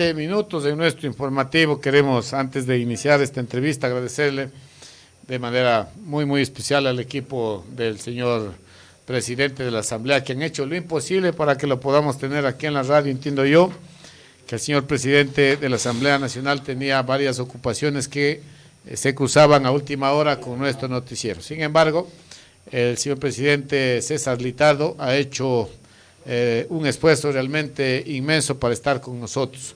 Minutos en nuestro informativo. Queremos, antes de iniciar esta entrevista, agradecerle de manera muy especial al equipo del señor presidente de la Asamblea, que han hecho lo imposible para que lo podamos tener aquí en la radio. Entiendo yo que el señor presidente de la Asamblea Nacional tenía varias ocupaciones que se cruzaban a última hora con nuestro noticiero. Sin embargo, el señor presidente César Litardo ha hecho un esfuerzo realmente inmenso para estar con nosotros.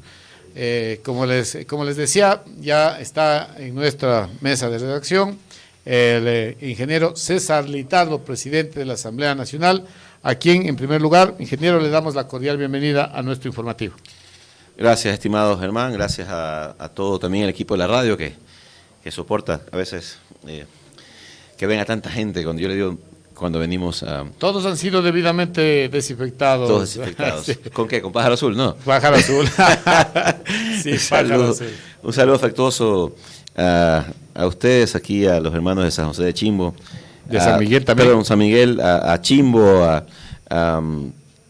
Como les decía, ya está en nuestra mesa de redacción el ingeniero César Litardo, presidente de la Asamblea Nacional, a quien, en primer lugar, ingeniero, le damos la cordial bienvenida a nuestro informativo. Gracias, estimado Germán, gracias a todo también el equipo de la radio que soporta a veces que venga tanta gente. Cuando yo le digo, cuando venimos a... Todos han sido debidamente desinfectados. Todos desinfectados. Sí. ¿Con qué? ¿Con pájaro azul? No. Pájaro azul. Sí, pájaro azul. Un saludo afectuoso a ustedes aquí, a los hermanos de San José de Chimbo. De San Miguel también. Perdón, San Miguel, a Chimbo, a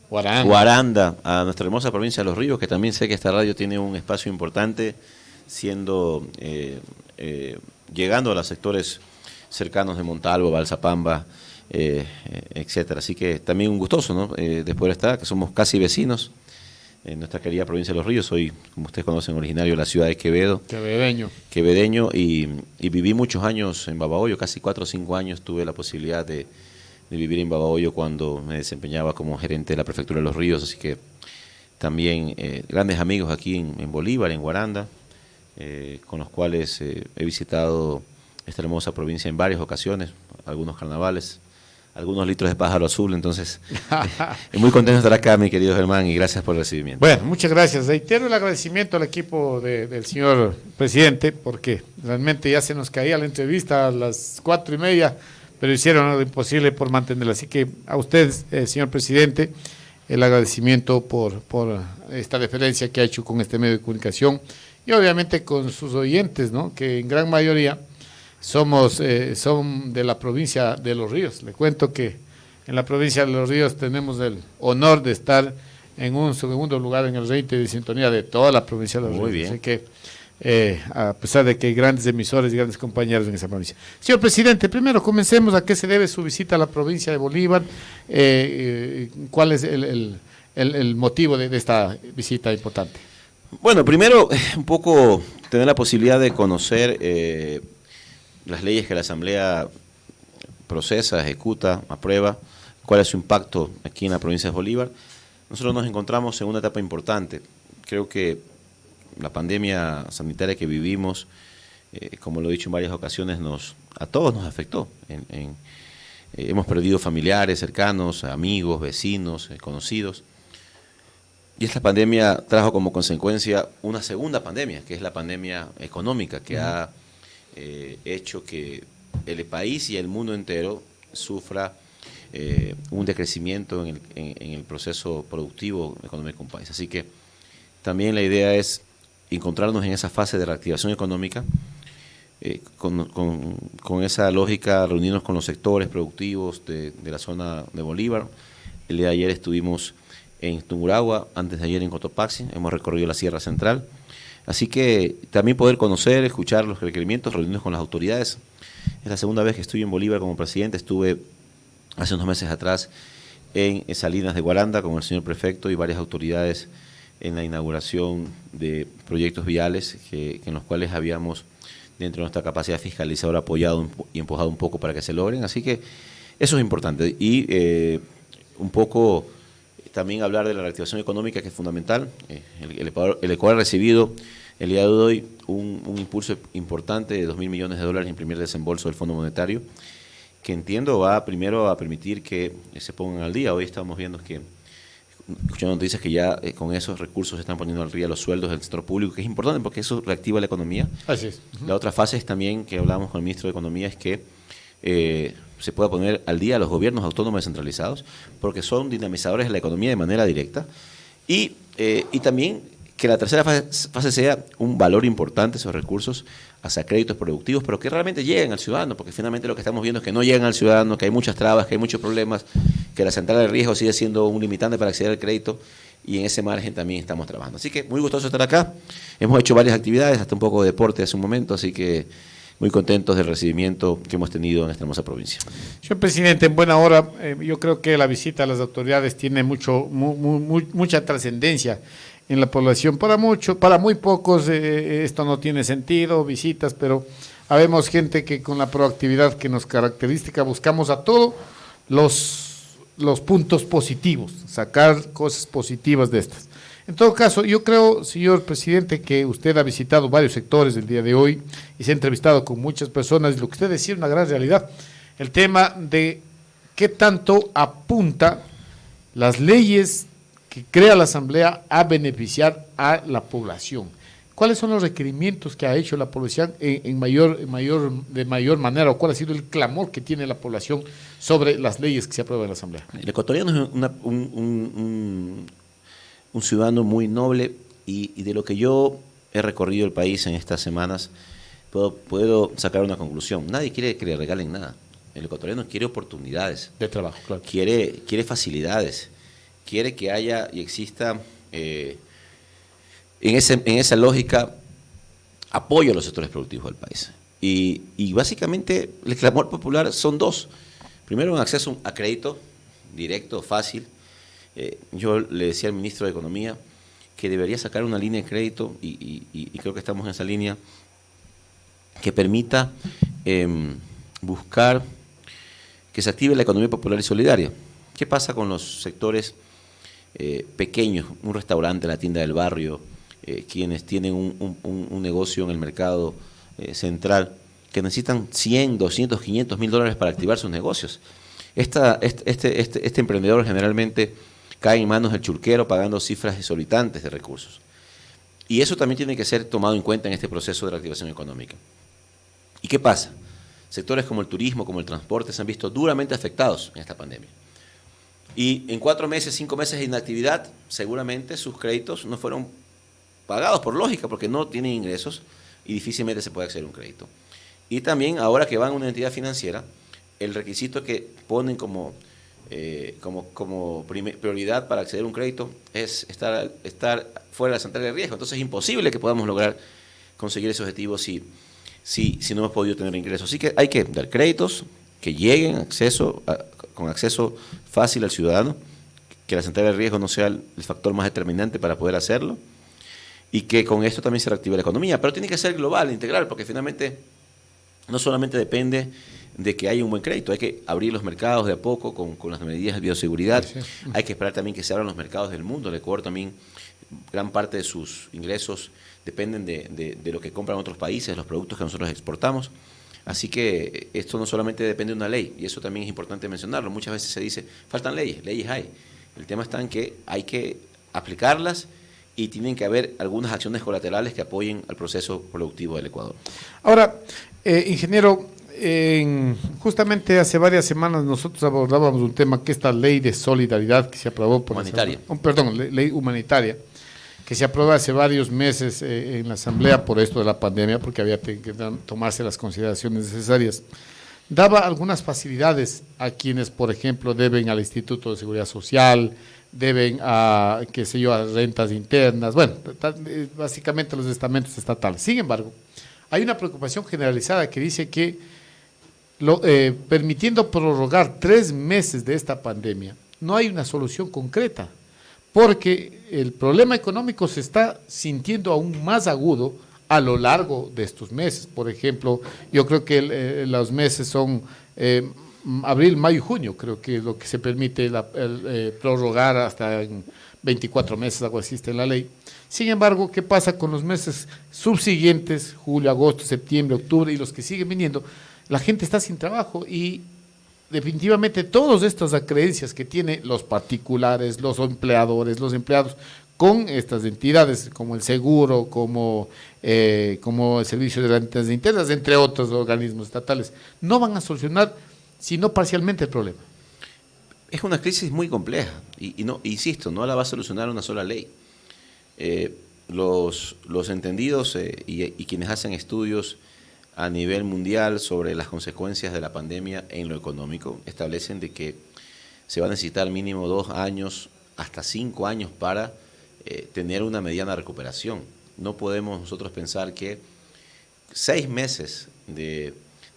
Guaranda, a nuestra hermosa provincia de Los Ríos, que también sé que esta radio tiene un espacio importante, siendo llegando a los sectores cercanos de Montalvo, Balsapamba, etcétera. Así que también un gustoso, ¿no? De poder estar, que somos casi vecinos en nuestra querida provincia de Los Ríos. Soy, como ustedes conocen, originario de la ciudad de Quevedo. Quevedeño, y viví muchos años en Babahoyo, casi 4 o 5 años tuve la posibilidad de vivir en Babahoyo cuando me desempeñaba como gerente de la prefectura de Los Ríos. Así que también grandes amigos aquí en Bolívar, en Guaranda, con los cuales he visitado esta hermosa provincia en varias ocasiones, algunos carnavales, algunos litros de pájaro azul. Entonces, muy contento de estar acá, mi querido Germán, y gracias por el recibimiento. Bueno, muchas gracias. Reitero el agradecimiento al equipo del señor presidente, porque realmente ya se nos caía la entrevista a las 4:30, pero hicieron lo imposible por mantenerla. Así que a usted, señor presidente, el agradecimiento por esta deferencia que ha hecho con este medio de comunicación, y obviamente con sus oyentes, ¿no?, que en gran mayoría son de la provincia de Los Ríos. Le cuento que en la provincia de Los Ríos tenemos el honor de estar en un segundo lugar en el rating de sintonía de toda la provincia de Los Ríos. Muy bien. Así que, a pesar de que hay grandes emisores y grandes compañeros en esa provincia. Señor presidente, primero comencemos. ¿A qué se debe su visita a la provincia de Bolívar? ¿Cuál es el motivo de esta visita importante? Bueno, primero, un poco tener la posibilidad de conocer las leyes que la Asamblea procesa, ejecuta, aprueba, cuál es su impacto aquí en la provincia de Bolívar. Nosotros nos encontramos en una etapa importante. Creo que la pandemia sanitaria que vivimos, como lo he dicho en varias ocasiones, a todos nos afectó. Hemos perdido familiares cercanos, amigos, vecinos, conocidos. Y esta pandemia trajo como consecuencia una segunda pandemia, que es la pandemia económica, que ha hecho que el país y el mundo entero sufra un decrecimiento en el proceso productivo económico de un país. Así que también la idea es encontrarnos en esa fase de reactivación económica, con esa lógica, reunirnos con los sectores productivos de la zona de Bolívar. El día de ayer estuvimos en Tungurahua, antes de ayer en Cotopaxi, hemos recorrido la Sierra Central. Así que también poder conocer, escuchar los requerimientos, reunirnos con las autoridades. Es la segunda vez que estoy en Bolívar como presidente. Estuve hace unos meses atrás en Salinas de Guaranda con el señor prefecto y varias autoridades en la inauguración de proyectos viales en los cuales habíamos, dentro de nuestra capacidad fiscalizadora, apoyado y empujado un poco para que se logren. Así que eso es importante. Y un poco también hablar de la reactivación económica, que es fundamental. El Ecuador ha recibido el día de hoy un impulso importante de $2.000 millones en el primer desembolso del Fondo Monetario, que entiendo va primero a permitir que se pongan al día. Hoy estamos viendo escuchando noticias que ya con esos recursos se están poniendo al día los sueldos del sector público, que es importante porque eso reactiva la economía. Así es. La otra fase es también, que hablamos con el ministro de Economía, es que se pueda poner al día los gobiernos autónomos descentralizados, porque son dinamizadores de la economía de manera directa, y también que la tercera fase sea un valor importante, esos recursos, hacia créditos productivos, pero que realmente lleguen al ciudadano, porque finalmente lo que estamos viendo es que no llegan al ciudadano, que hay muchas trabas, que hay muchos problemas, que la central de riesgo sigue siendo un limitante para acceder al crédito, y en ese margen también estamos trabajando. Así que muy gustoso estar acá. Hemos hecho varias actividades, hasta un poco de deporte hace un momento, así que muy contentos del recibimiento que hemos tenido en esta hermosa provincia. Señor presidente, en buena hora, yo creo que la visita a las autoridades tiene mucha trascendencia en la población. Para muy pocos esto no tiene sentido, visitas, pero habemos gente que con la proactividad que nos caracteriza buscamos a todos los puntos positivos, sacar cosas positivas de estas. En todo caso, yo creo, señor presidente, que usted ha visitado varios sectores el día de hoy y se ha entrevistado con muchas personas, y lo que usted decía es una gran realidad, el tema de qué tanto apunta las leyes que crea la Asamblea a beneficiar a la población. ¿Cuáles son los requerimientos que ha hecho la población de mayor manera, o cuál ha sido el clamor que tiene la población sobre las leyes que se aprueban en la Asamblea? El ecuatoriano es un ciudadano muy noble y de lo que yo he recorrido el país en estas semanas, puedo sacar una conclusión. Nadie quiere que le regalen nada. El ecuatoriano quiere oportunidades. De trabajo, claro. Quiere facilidades. Quiere que haya y exista, en esa lógica, apoyo a los sectores productivos del país. Y básicamente el clamor popular son dos. Primero, un acceso a crédito directo, fácil. Yo le decía al ministro de Economía que debería sacar una línea de crédito, y creo que estamos en esa línea, que permita buscar que se active la economía popular y solidaria. ¿Qué pasa con los sectores pequeños, un restaurante, la tienda del barrio, quienes tienen un negocio en el mercado central, que necesitan 100, 200, 500 mil dólares para activar sus negocios? Este emprendedor generalmente cae en manos del churquero pagando cifras exorbitantes de recursos. Y eso también tiene que ser tomado en cuenta en este proceso de reactivación económica. ¿Y qué pasa? Sectores como el turismo, como el transporte, se han visto duramente afectados en esta pandemia. Y en 4 meses, 5 meses de inactividad, seguramente sus créditos no fueron pagados por lógica, porque no tienen ingresos y difícilmente se puede acceder a un crédito. Y también, ahora que van a una entidad financiera, el requisito que ponen como prioridad para acceder a un crédito es estar fuera de la central de riesgo. Entonces es imposible que podamos lograr conseguir ese objetivo si no hemos podido tener ingresos. Así que hay que dar créditos que lleguen con acceso fácil al ciudadano, que la central de riesgo no sea el factor más determinante para poder hacerlo, y que con esto también se reactive la economía. Pero tiene que ser global, integral, porque finalmente no solamente depende de que haya un buen crédito, hay que abrir los mercados de a poco con las medidas de bioseguridad, sí. Hay que esperar también que se abran los mercados del mundo. El Ecuador también, gran parte de sus ingresos dependen de lo que compran otros países, los productos que nosotros exportamos. Así que esto no solamente depende de una ley, y eso también es importante mencionarlo. Muchas veces se dice, faltan leyes hay. El tema está en que hay que aplicarlas y tienen que haber algunas acciones colaterales que apoyen al proceso productivo del Ecuador. Ahora, ingeniero, justamente hace varias semanas nosotros abordábamos un tema, que esta ley de solidaridad que se aprobó por ley humanitaria, que se aprobó hace varios meses en la Asamblea por esto de la pandemia, porque había que tomarse las consideraciones necesarias. Daba algunas facilidades a quienes, por ejemplo, deben al Instituto de Seguridad Social, deben a rentas internas, bueno, básicamente los estamentos estatales. Sin embargo, hay una preocupación generalizada que dice que permitiendo prorrogar 3 meses de esta pandemia, no hay una solución concreta, porque el problema económico se está sintiendo aún más agudo a lo largo de estos meses. Por ejemplo, yo creo que los meses son abril, mayo y junio, creo que es lo que se permite prorrogar hasta en 24 meses, algo así está en la ley. Sin embargo, ¿qué pasa con los meses subsiguientes, julio, agosto, septiembre, octubre y los que siguen viniendo? La gente está sin trabajo y definitivamente todas estas acreencias que tienen los particulares, los empleadores, los empleados con estas entidades como el seguro, como el servicio de rentas internas, entre otros organismos estatales, no van a solucionar sino parcialmente el problema. Es una crisis muy compleja y no, insisto, no la va a solucionar una sola ley. Los entendidos y quienes hacen estudios a nivel mundial sobre las consecuencias de la pandemia en lo económico establecen de que se va a necesitar mínimo 2 años hasta 5 años para tener una mediana recuperación. No podemos nosotros pensar que 6 meses de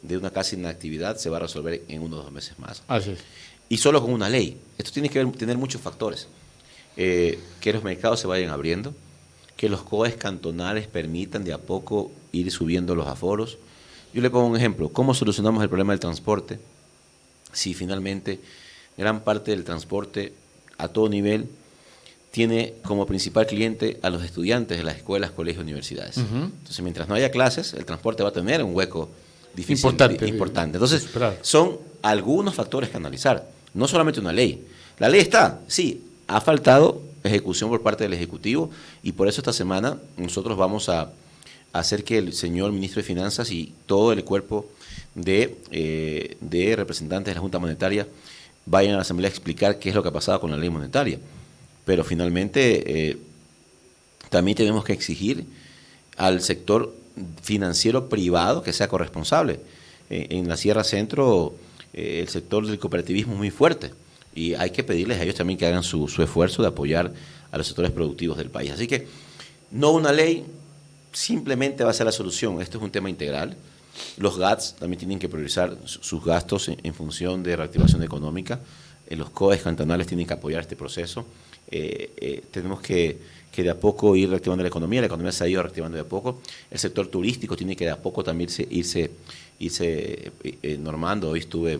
una casi inactividad se va a resolver en 1 o 2 meses más. Así es. Y solo con una ley. Esto tiene que tener muchos factores. Que los mercados se vayan abriendo, que los COEs cantonales permitan de a poco ir subiendo los aforos. Yo le pongo un ejemplo. ¿Cómo solucionamos el problema del transporte si finalmente gran parte del transporte a todo nivel tiene como principal cliente a los estudiantes de las escuelas, colegios, universidades? Entonces, mientras no haya clases, el transporte va a tener un hueco difícil, importante. Entonces, son algunos factores que analizar, no solamente una ley. La ley está, sí, ha faltado ejecución por parte del Ejecutivo y por eso esta semana nosotros vamos a hacer que el señor ministro de Finanzas y todo el cuerpo de representantes de la Junta Monetaria vayan a la Asamblea a explicar qué es lo que ha pasado con la ley monetaria. Pero finalmente también tenemos que exigir al sector financiero privado que sea corresponsable. En la Sierra Centro el sector del cooperativismo es muy fuerte y hay que pedirles a ellos también que hagan su esfuerzo de apoyar a los sectores productivos del país. Así que no una ley simplemente va a ser la solución. Esto es un tema integral. Los GATS también tienen que priorizar sus gastos en función de reactivación económica. Los COEs cantonales tienen que apoyar este proceso. Tenemos que de a poco ir reactivando la economía se ha ido reactivando de a poco. El sector turístico tiene que de a poco también irse normando. Hoy estuve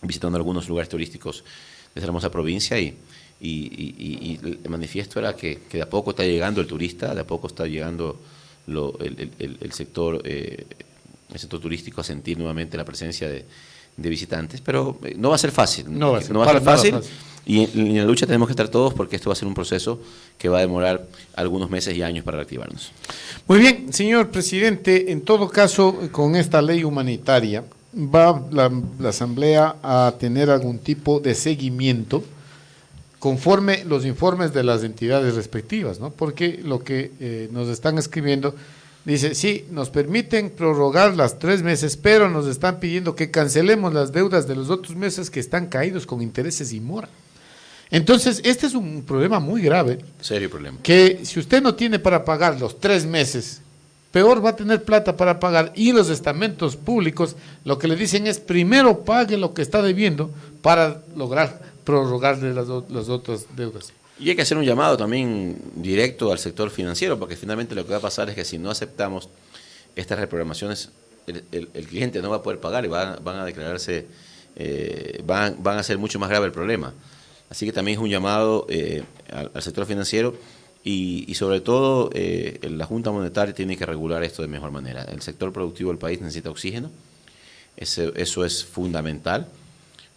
visitando algunos lugares turísticos de esa hermosa provincia y el manifiesto era que de a poco está llegando el turista, de a poco está llegando el sector turístico a sentir nuevamente la presencia de visitantes, pero no va a ser fácil. No va a ser fácil. Y en la lucha tenemos que estar todos porque esto va a ser un proceso que va a demorar algunos meses y años para reactivarnos. Muy bien, señor presidente, en todo caso, con esta ley humanitaria, ¿va la Asamblea a tener algún tipo de seguimiento conforme los informes de las entidades respectivas, ¿no? Porque lo que nos están escribiendo dice, sí, nos permiten prorrogar las 3 meses, pero nos están pidiendo que cancelemos las deudas de los otros meses que están caídos con intereses y mora. Entonces, este es un problema muy grave. Serio problema. Que si usted no tiene para pagar los 3 meses, peor va a tener plata para pagar. Y los estamentos públicos lo que le dicen es, primero pague lo que está debiendo para lograr prorrogarle las otras deudas. Y hay que hacer un llamado también directo al sector financiero, porque finalmente lo que va a pasar es que si no aceptamos estas reprogramaciones, el cliente no va a poder pagar y van a declararse, van a hacer mucho más grave el problema. Así que también es un llamado al sector financiero y sobre todo la Junta Monetaria tiene que regular esto de mejor manera. El sector productivo del país necesita oxígeno, eso es fundamental,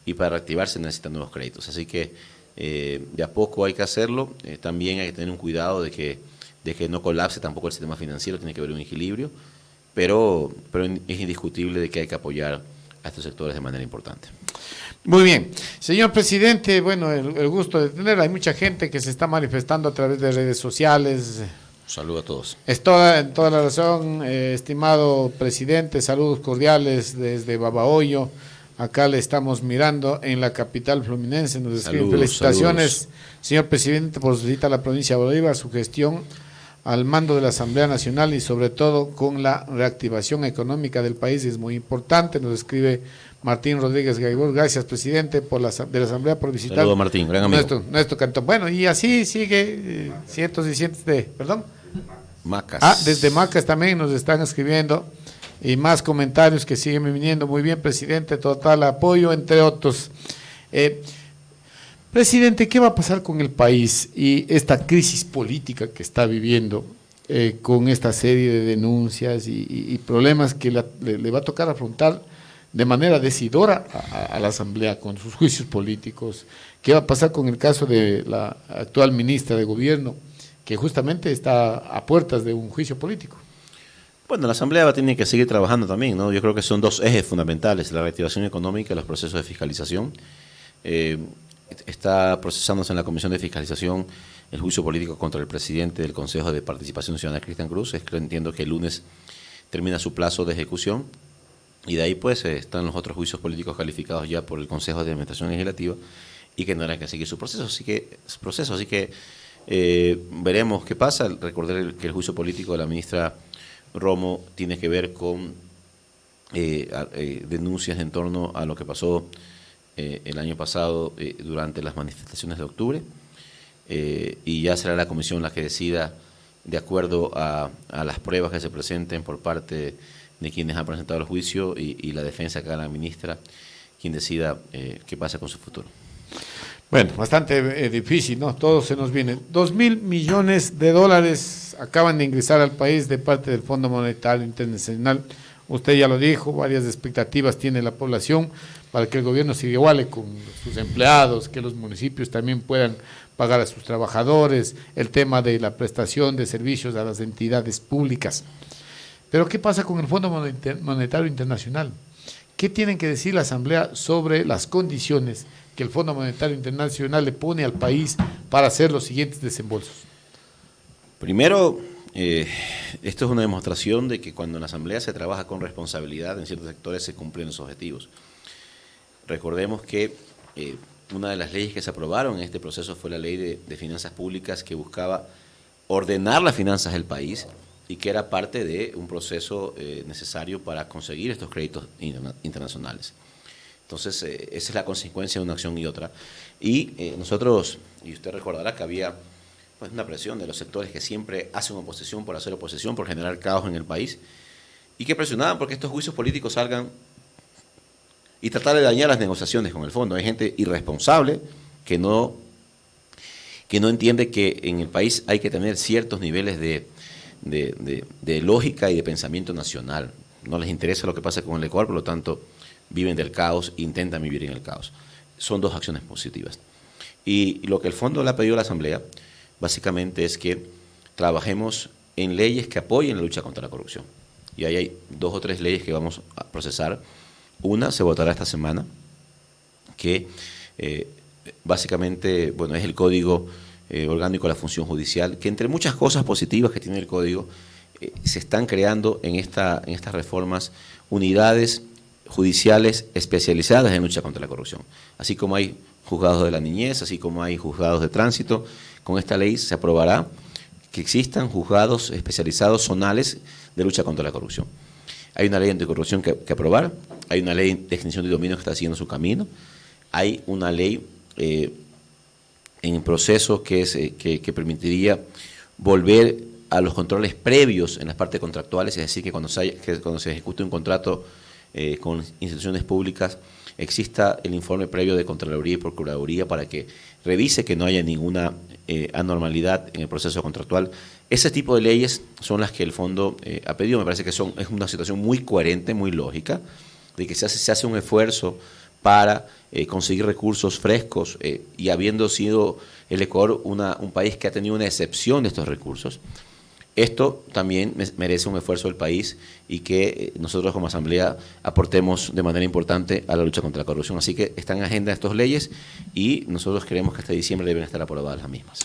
y para reactivarse necesitan nuevos créditos. Así que de a poco hay que hacerlo. También hay que tener un cuidado de que no colapse tampoco el sistema financiero, tiene que haber un equilibrio, pero es indiscutible de que hay que apoyar a estos sectores de manera importante. Muy bien. Señor presidente, bueno, el gusto de tener, hay mucha gente que se está manifestando a través de redes sociales. Un saludo a todos. Es toda la razón, estimado presidente, saludos cordiales desde Babahoyo. Acá le estamos mirando en la capital fluminense. Nos escriben felicitaciones, señor presidente, por su visita a la provincia de Bolívar, su gestión al mando de la Asamblea Nacional y sobre todo con la reactivación económica del país es muy importante. Nos escribe Martín Rodríguez Gaibor, gracias presidente de la Asamblea por visitar. Saludos Martín, gran amigo. Nuestro cantón. Bueno, y así sigue cientos y cientos Macas. Desde Macas también nos están escribiendo. Y más comentarios que siguen viniendo. Muy bien, presidente, total apoyo, entre otros. Presidente, ¿qué va a pasar con el país y esta crisis política que está viviendo con esta serie de denuncias y problemas que le va a tocar afrontar de manera decidora a la Asamblea con sus juicios políticos? ¿Qué va a pasar con el caso de la actual ministra de Gobierno, que justamente está a puertas de un juicio político? Bueno, la Asamblea va a tener que seguir trabajando también, ¿no? Yo creo que son 2 ejes fundamentales, la reactivación económica y los procesos de fiscalización. Está procesándose en la Comisión de Fiscalización el juicio político contra el presidente del Consejo de Participación Ciudadana, Cristian Cruz. Entiendo que el lunes termina su plazo de ejecución y de ahí pues están los otros juicios políticos calificados ya por el Consejo de Administración Legislativa y que tendrán que seguir su proceso. Así que Veremos qué pasa. Recordar que el juicio político de la ministra Romo tiene que ver con denuncias en torno a lo que pasó el año pasado durante las manifestaciones de octubre, y ya será la comisión la que decida, de acuerdo a las pruebas que se presenten por parte de quienes han presentado el juicio y la defensa que haga la ministra, quien decida qué pasa con su futuro. Bueno, bastante difícil, ¿no? Todo se nos viene. 2.000 millones de dólares acaban de ingresar al país de parte del Fondo Monetario Internacional. Usted ya lo dijo, varias expectativas tiene la población para que el gobierno se iguale con sus empleados, que los municipios también puedan pagar a sus trabajadores, el tema de la prestación de servicios a las entidades públicas. Pero ¿qué pasa con el Fondo Monetario Internacional? ¿Qué tienen que decir la Asamblea sobre las condiciones que el Fondo Monetario Internacional le pone al país para hacer los siguientes desembolsos? Primero, esto es una demostración de que cuando en la Asamblea se trabaja con responsabilidad, en ciertos sectores se cumplen los objetivos. Recordemos que una de las leyes que se aprobaron en este proceso fue la Ley de Finanzas Públicas, que buscaba ordenar las finanzas del país y que era parte de un proceso necesario para conseguir estos créditos internacionales. Entonces, esa es la consecuencia de una acción y otra. Y nosotros, y usted recordará que había pues una presión de los sectores que siempre hacen oposición por hacer oposición, por generar caos en el país, y que presionaban porque estos juicios políticos salgan y tratar de dañar las negociaciones con el fondo. Hay gente irresponsable que no entiende que en el país hay que tener ciertos niveles de lógica y de pensamiento nacional. No les interesa lo que pasa con el Ecuador, por lo tanto viven del caos, intentan vivir en el caos. Son dos acciones positivas. Y lo que el fondo le ha pedido a la Asamblea básicamente es que trabajemos en leyes que apoyen la lucha contra la corrupción. Y ahí hay 2 o 3 leyes que vamos a procesar. Una se votará esta semana, que básicamente, bueno, es el Código Orgánico de la Función Judicial, que entre muchas cosas positivas que tiene el Código, se están creando en estas reformas unidades judiciales especializadas en lucha contra la corrupción. Así como hay juzgados de la niñez, así como hay juzgados de tránsito, con esta ley se aprobará que existan juzgados especializados zonales de lucha contra la corrupción. Hay una ley anticorrupción que aprobar, hay una ley de extinción de dominio que está siguiendo su camino, hay una ley en proceso que permitiría volver a los controles previos en las partes contractuales, es decir, que cuando se ejecute un contrato con instituciones públicas, exista el informe previo de Contraloría y Procuraduría para que revise que no haya ninguna anormalidad en el proceso contractual. Ese tipo de leyes son las que el fondo ha pedido. Me parece que es una situación muy coherente, muy lógica, de que se hace un esfuerzo para conseguir recursos frescos y habiendo sido el Ecuador un país que ha tenido una excepción de estos recursos. Esto también merece un esfuerzo del país y que nosotros como Asamblea aportemos de manera importante a la lucha contra la corrupción. Así que están en agenda estas leyes y nosotros creemos que hasta diciembre deben estar aprobadas las mismas.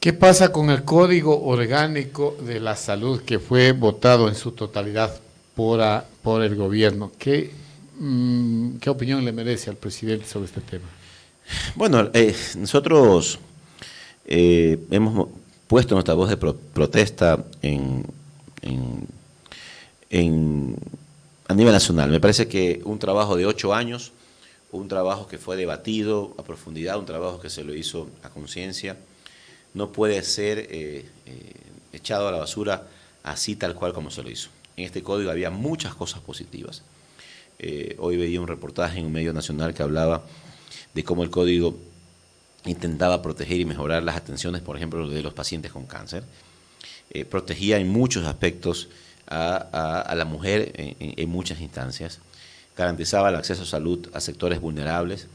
¿Qué pasa con el Código Orgánico de la Salud que fue votado en su totalidad por el gobierno? ¿Qué opinión le merece al presidente sobre este tema? Bueno, nosotros hemos puesto nuestra voz de protesta a nivel nacional. Me parece que un trabajo de 8 años, un trabajo que fue debatido a profundidad, un trabajo que se lo hizo a conciencia, no puede ser echado a la basura así tal cual como se lo hizo. En este código había muchas cosas positivas. Hoy veía un reportaje en un medio nacional que hablaba de cómo el código intentaba proteger y mejorar las atenciones, por ejemplo, de los pacientes con cáncer. Protegía en muchos aspectos a la mujer en muchas instancias. Garantizaba el acceso a salud a sectores vulnerables.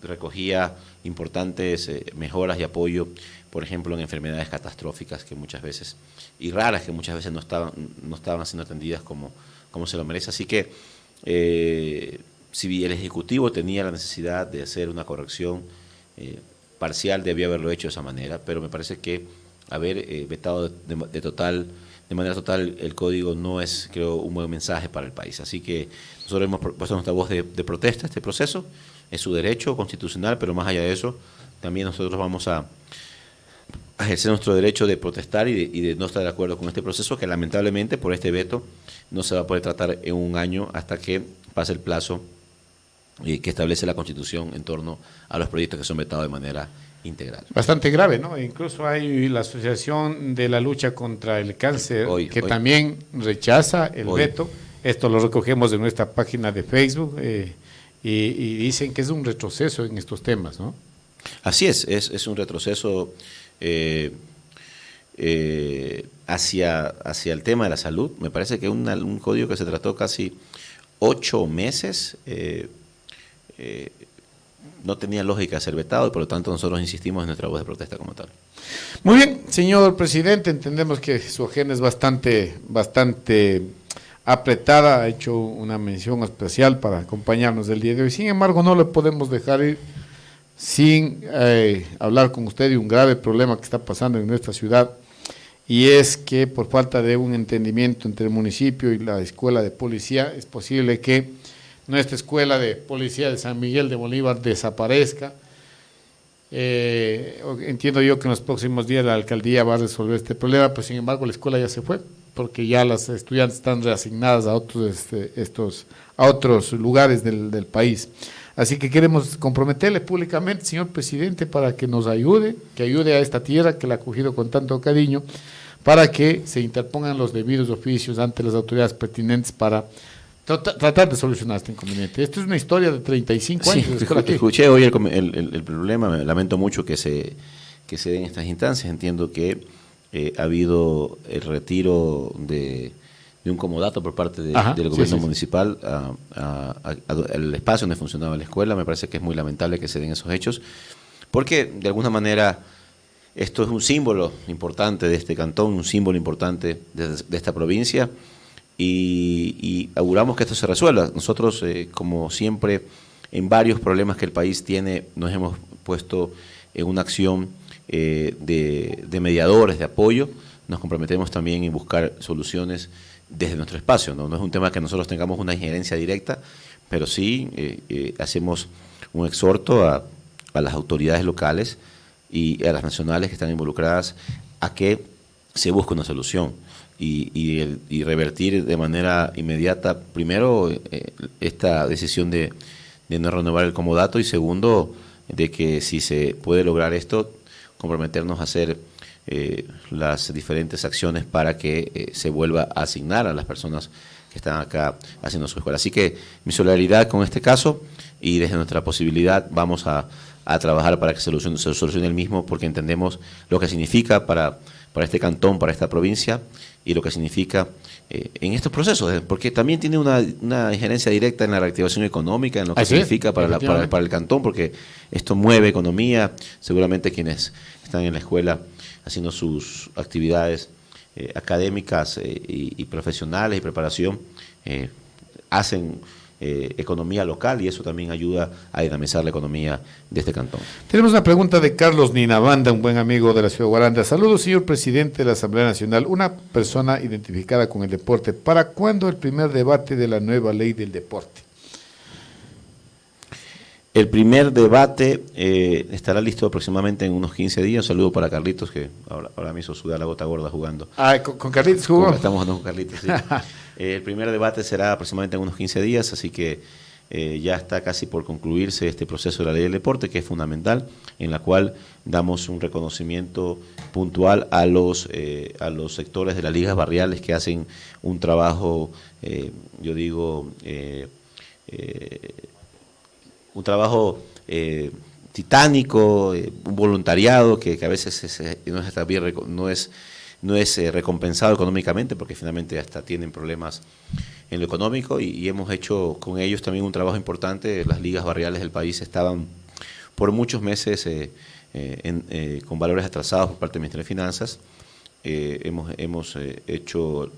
Recogía importantes mejoras y apoyo, por ejemplo, en enfermedades catastróficas que muchas veces, y raras que muchas veces no estaban siendo atendidas como se lo merece. Así que si el Ejecutivo tenía la necesidad de hacer una corrección parcial, debía haberlo hecho de esa manera, pero me parece que haber vetado de manera total el código no es, creo, un buen mensaje para el país. Así que nosotros hemos puesto nuestra voz de protesta a este proceso, es su derecho constitucional, pero más allá de eso, también nosotros vamos a ejercer nuestro derecho de protestar y de no estar de acuerdo con este proceso, que lamentablemente por este veto no se va a poder tratar en un año hasta que pase el plazo que establece la Constitución en torno a los proyectos que son vetados de manera integral. Bastante grave, ¿no? Incluso hay la Asociación de la Lucha contra el Cáncer que también rechaza el veto. Esto lo recogemos de nuestra página de Facebook y dicen que es un retroceso en estos temas, ¿no? Así es un retroceso hacia el tema de la salud. Me parece que un código que se trató casi 8 meses no tenía lógica ser vetado y por lo tanto nosotros insistimos en nuestra voz de protesta como tal. Muy bien, señor presidente, entendemos que su agenda es bastante apretada, ha hecho una mención especial para acompañarnos el día de hoy. Sin embargo, no le podemos dejar ir sin hablar con usted de un grave problema que está pasando en nuestra ciudad, y es que por falta de un entendimiento entre el municipio y la escuela de policía es posible que nuestra escuela de policía de San Miguel de Bolívar desaparezca. Entiendo yo que en los próximos días la alcaldía va a resolver este problema, pero sin embargo la escuela ya se fue, porque ya las estudiantes están reasignadas a otros lugares del país. Así que queremos comprometerle públicamente, señor presidente, para que nos ayude, que ayude a esta tierra que la ha acogido con tanto cariño, para que se interpongan los debidos oficios ante las autoridades pertinentes para tratar de solucionar este inconveniente. Esto es una historia de 35 años. Sí, escuché hoy el problema, me lamento mucho que se den estas instancias. Entiendo que ha habido el retiro de un comodato por parte del gobierno municipal al espacio donde funcionaba la escuela. Me parece que es muy lamentable que se den esos hechos, porque de alguna manera esto es un símbolo importante de este cantón, un símbolo importante de esta provincia, y auguramos que esto se resuelva. Nosotros, como siempre, en varios problemas que el país tiene, nos hemos puesto en una acción de mediadores, de apoyo. Nos comprometemos también en buscar soluciones desde nuestro espacio, ¿no? No es un tema que nosotros tengamos una injerencia directa, pero sí hacemos un exhorto a las autoridades locales y a las nacionales que están involucradas a que se busque una solución y revertir de manera inmediata, primero, esta decisión de no renovar el comodato, y segundo, de que si se puede lograr esto, comprometernos a hacer las diferentes acciones para que se vuelva a asignar a las personas que están acá haciendo su escuela. Así que mi solidaridad con este caso, y desde nuestra posibilidad vamos a trabajar para que se solucione el mismo, porque entendemos lo que significa para este cantón, para esta provincia, y lo que significa en estos procesos, porque también tiene una injerencia directa en la reactivación económica, en lo que significa para el cantón, porque esto mueve economía. Seguramente quienes están en la escuela haciendo sus actividades académicas y profesionales y preparación, hacen economía local, y eso también ayuda a dinamizar la economía de este cantón. Tenemos una pregunta de Carlos Ninabanda, un buen amigo de la ciudad de Guaranda. Saludos, señor presidente de la Asamblea Nacional, una persona identificada con el deporte. ¿Para cuándo el primer debate de la nueva ley del deporte? El primer debate estará listo aproximadamente en unos 15 días. Un saludo para Carlitos, que ahora me hizo sudar la gota gorda jugando. ¿Con Carlitos jugó? Estamos jugando con Carlitos, sí. El primer debate será aproximadamente en unos 15 días, así que ya está casi por concluirse este proceso de la ley del deporte, que es fundamental, en la cual damos un reconocimiento puntual a los sectores de las ligas barriales que hacen un trabajo, un trabajo titánico, un voluntariado que a veces no es recompensado económicamente, porque finalmente hasta tienen problemas en lo económico, y hemos hecho con ellos también un trabajo importante. Las ligas barriales del país estaban por muchos meses con valores atrasados por parte del Ministerio de Finanzas. Hemos hecho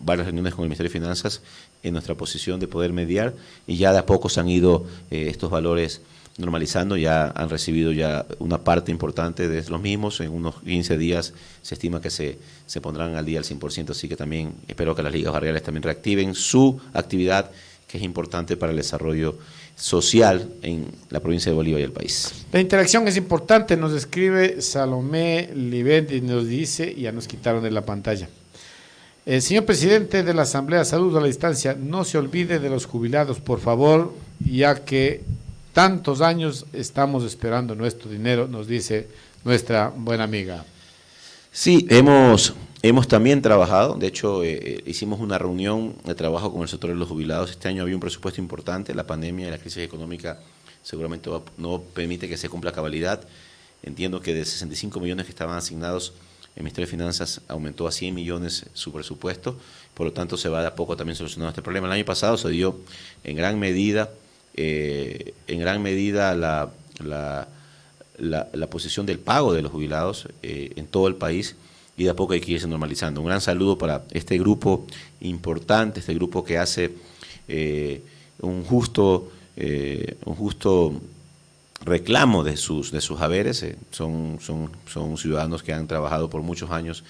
varias reuniones con el Ministerio de Finanzas en nuestra posición de poder mediar, y ya de a poco se han ido estos valores normalizando. Ya han recibido ya una parte importante de los mismos. En unos 15 días se estima que se pondrán al día al 100%, así que también espero que las ligas barriales también reactiven su actividad, que es importante para el desarrollo social en la provincia de Bolívar y el país. La interacción es importante, nos escribe Salomé Libet y nos dice, ya nos quitaron de la pantalla. Señor presidente de la Asamblea, saludo a la distancia, no se olvide de los jubilados, por favor, ya que tantos años estamos esperando nuestro dinero, nos dice nuestra buena amiga. Sí, hemos también trabajado, de hecho hicimos una reunión de trabajo con el sector de los jubilados. Este año había un presupuesto importante, la pandemia y la crisis económica seguramente no permite que se cumpla a cabalidad. Entiendo que de 65 millones que estaban asignados, el Ministerio de Finanzas aumentó a 100 millones su presupuesto, por lo tanto se va de a poco también solucionando este problema. El año pasado se dio en gran medida la posición del pago de los jubilados en todo el país, y de a poco hay que irse normalizando. Un gran saludo para este grupo importante, este grupo que hace un justo reclamo de sus haberes. Son ciudadanos que han trabajado por muchos años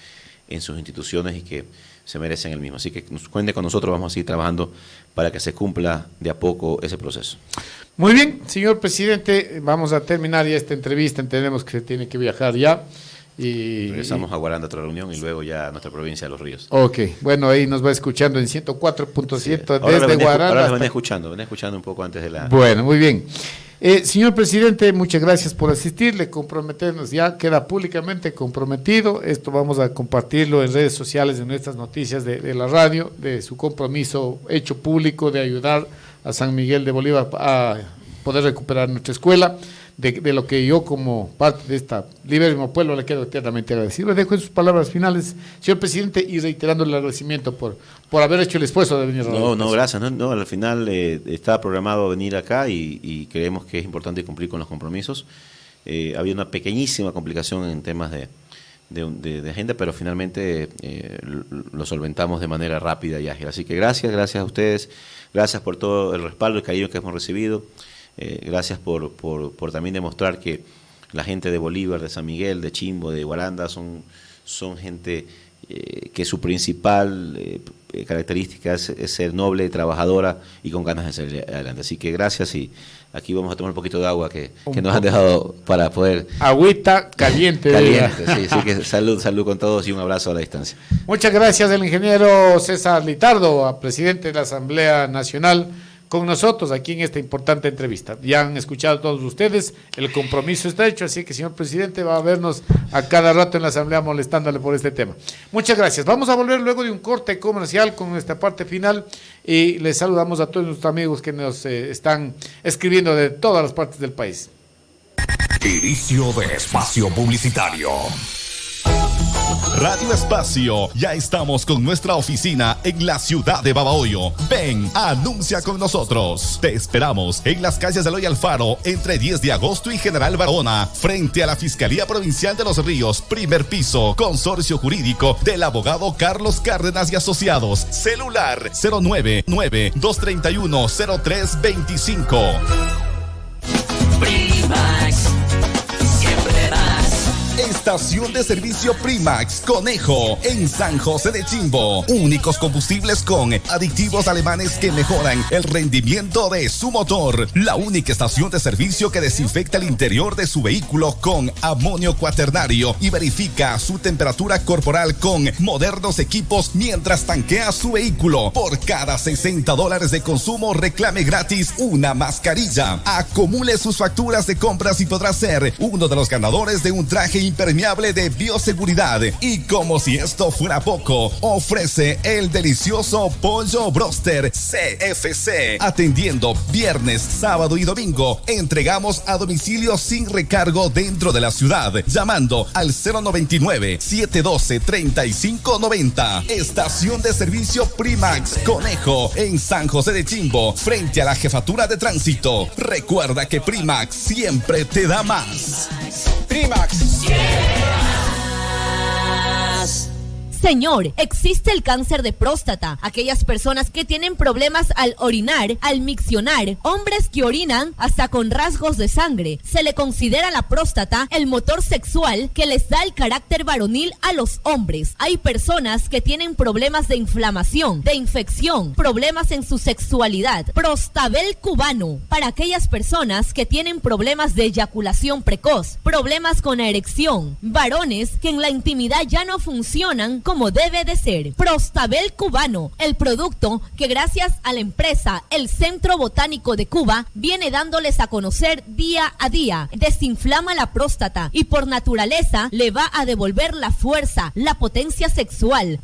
en sus instituciones y que se merecen el mismo. Así que cuente con nosotros, vamos a seguir trabajando para que se cumpla de a poco ese proceso. Muy bien, señor presidente, vamos a terminar ya esta entrevista, entendemos que se tiene que viajar ya. Regresamos a Guaranda a otra reunión y luego ya a nuestra provincia de Los Ríos. Ok, bueno, ahí nos va escuchando en 104.7 sí. desde Guaranda. Ahora lo venía escuchando un poco antes de la... Bueno, muy bien. Señor presidente, muchas gracias por asistir, le comprometemos, ya queda públicamente comprometido, esto vamos a compartirlo en redes sociales, en nuestras noticias de la radio, de su compromiso hecho público de ayudar a San Miguel de Bolívar a poder recuperar nuestra escuela, de lo que yo como parte de esta libérrimo pueblo le quiero eternamente agradecer. Le dejo en sus palabras finales, señor presidente, y reiterando el agradecimiento por haber hecho el esfuerzo de venir. No, gracias. No, al final estaba programado venir acá y creemos que es importante cumplir con los compromisos. Había una pequeñísima complicación en temas de agenda, pero finalmente lo solventamos de manera rápida y ágil. Así que gracias a ustedes, gracias por todo el respaldo y cariño que hemos recibido. Gracias por también demostrar que la gente de Bolívar, de San Miguel, de Chimbo, de Guaranda son gente que su principal característica es ser noble, trabajadora y con ganas de salir adelante. Así que gracias, y aquí vamos a tomar un poquito de agua que nos han dejado para poder... Agüita caliente. Sí, así que salud con todos y un abrazo a la distancia. Muchas gracias el ingeniero César Litardo, presidente de la Asamblea Nacional, con nosotros aquí en esta importante entrevista. Ya han escuchado todos ustedes, el compromiso está hecho, así que señor presidente va a vernos a cada rato en la asamblea molestándole por este tema. Muchas gracias. Vamos a volver luego de un corte comercial con nuestra parte final y les saludamos a todos nuestros amigos que nos están escribiendo de todas las partes del país. Inicio de espacio publicitario. Radio Espacio, ya estamos con nuestra oficina en la ciudad de Babahoyo. Ven, anuncia con nosotros. Te esperamos en las calles de Eloy Alfaro, entre 10 de agosto y General Barahona, frente a la Fiscalía Provincial de Los Ríos, primer piso, consorcio jurídico del abogado Carlos Cárdenas y Asociados. Celular 099-231-0325. Estación de servicio Primax Conejo en San José de Chimbo. Únicos combustibles con aditivos alemanes que mejoran el rendimiento de su motor. La única estación de servicio que desinfecta el interior de su vehículo con amonio cuaternario y verifica su temperatura corporal con modernos equipos mientras tanquea su vehículo. Por cada $60 de consumo, reclame gratis una mascarilla. Acumule sus facturas de compras y podrá ser uno de los ganadores de un traje impermeable de bioseguridad. Y como si esto fuera poco, ofrece el delicioso pollo broster CFC. Atendiendo viernes, sábado y domingo. Entregamos a domicilio sin recargo dentro de la ciudad, llamando al 099-712-3590. Estación de servicio Primax Conejo en San José de Chimbo, frente a la Jefatura de Tránsito. Recuerda que Primax siempre te da más. Primax. Señor, existe el cáncer de próstata. Aquellas personas que tienen problemas al orinar, al miccionar, hombres que orinan hasta con rasgos de sangre. Se le considera la próstata el motor sexual que les da el carácter varonil a los hombres. Hay personas que tienen problemas de inflamación, de infección, problemas en su sexualidad. Prostabel cubano, para aquellas personas que tienen problemas de eyaculación precoz, problemas con erección, varones que en la intimidad ya no funcionan como debe de ser. Prostabel cubano, el producto que gracias a la empresa El Centro Botánico de Cuba viene dándoles a conocer día a día. Desinflama la próstata y por naturaleza le va a devolver la fuerza, la potencia sexual.